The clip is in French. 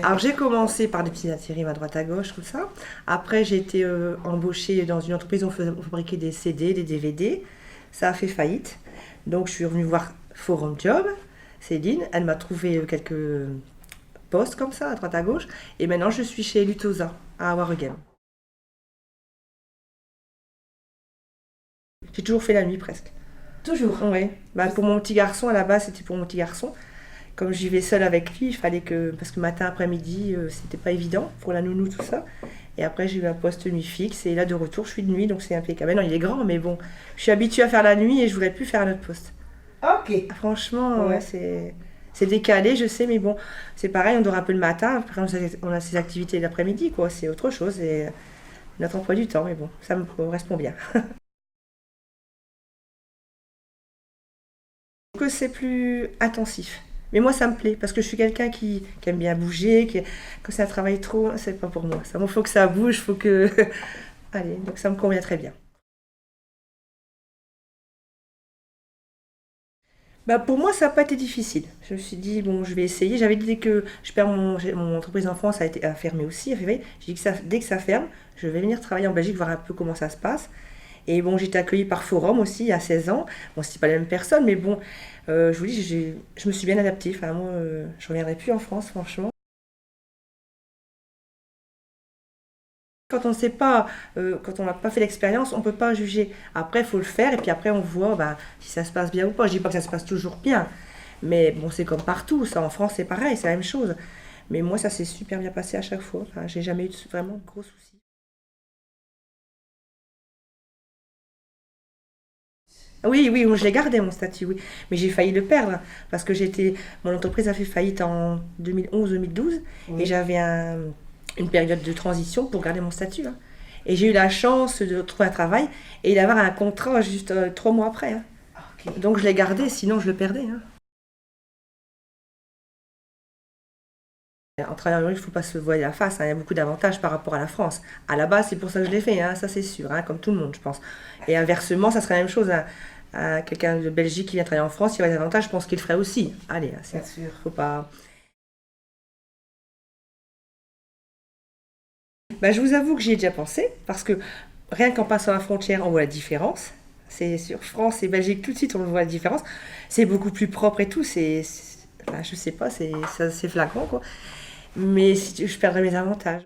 Alors j'ai commencé par des petits intérims à droite à gauche, tout ça. Après j'ai été embauchée dans une entreprise où on fabriquait des CD, des DVD. Ça a fait faillite. Donc je suis revenue voir Forum Job, Céline. Elle m'a trouvé quelques postes comme ça, à droite à gauche. Et maintenant je suis chez Lutosa, à Waregem. J'ai toujours fait la nuit presque. Toujours. Oui. Bah, pour mon petit garçon, à la base c'était pour mon petit garçon. Comme j'y vais seule avec lui, il fallait que. Parce que matin, après-midi, c'était pas évident pour la nounou, tout ça. Et après, j'ai eu un poste nuit fixe. Et là, de retour, je suis de nuit, donc c'est impeccable. Mais non, il est grand, mais bon. Je suis habituée à faire la nuit et je voudrais plus faire un autre poste. Ok. Ah, franchement, ouais, Ouais. c'est décalé, je sais, mais bon, c'est pareil, on dort un peu le matin. Après, on a ses activités l'après-midi, quoi. C'est autre chose. Et notre emploi du temps, mais bon, ça me correspond bien. Que c'est plus intensif. Mais moi, ça me plaît parce que je suis quelqu'un qui aime bien bouger, quand ça travaille trop, c'est pas pour moi. Ça, il faut que ça bouge, faut que. Allez, donc ça me convient très bien. Bah, pour moi, ça n'a pas été difficile. Je me suis dit, bon, je vais essayer. J'avais dit que je perds mon entreprise en France a fermé aussi. J'ai dit que dès que ça ferme, je vais venir travailler en Belgique, voir un peu comment ça se passe. Et bon, j'ai été accueillie par Forum aussi, il y a 16 ans. Bon, c'était pas la même personne, mais bon, je vous dis, je me suis bien adaptée. Enfin, moi, je reviendrai plus en France, franchement. Quand on ne sait pas, quand on n'a pas fait l'expérience, on ne peut pas juger. Après, il faut le faire et puis après, on voit bah, si ça se passe bien ou pas. Je dis pas que ça se passe toujours bien, mais bon, c'est comme partout. Ça, en France, c'est pareil, c'est la même chose. Mais moi, ça s'est super bien passé à chaque fois. Enfin, j'ai jamais eu vraiment de gros soucis. Oui, oui, moi, je l'ai gardé mon statut, oui. Mais j'ai failli le perdre parce que mon entreprise a fait faillite en 2011-2012 et Oui. j'avais une période de transition pour garder mon statut, hein. Et j'ai eu la chance de trouver un travail et d'avoir un contrat juste 3 mois après, hein. Ok. Donc je l'ai gardé, sinon je le perdais, hein. En travaillant en Amérique, il ne faut pas se voiler la face, hein. Il y a beaucoup d'avantages par rapport à la France. À la base, c'est pour ça que je l'ai fait, hein, ça c'est sûr, hein, comme tout le monde, je pense. Et inversement, ça serait la même chose, hein. Quelqu'un de Belgique qui vient travailler en France, il y aurait des avantages, je pense qu'il le ferait aussi. Allez, hein, Bien sûr. faut pas. Bah, je vous avoue que j'y ai déjà pensé, parce que rien qu'en passant la frontière, on voit la différence. C'est sur France et Belgique, tout de suite, on voit la différence. C'est beaucoup plus propre et tout, enfin, je sais pas, c'est flagrant, quoi. Mais je perdrais mes avantages.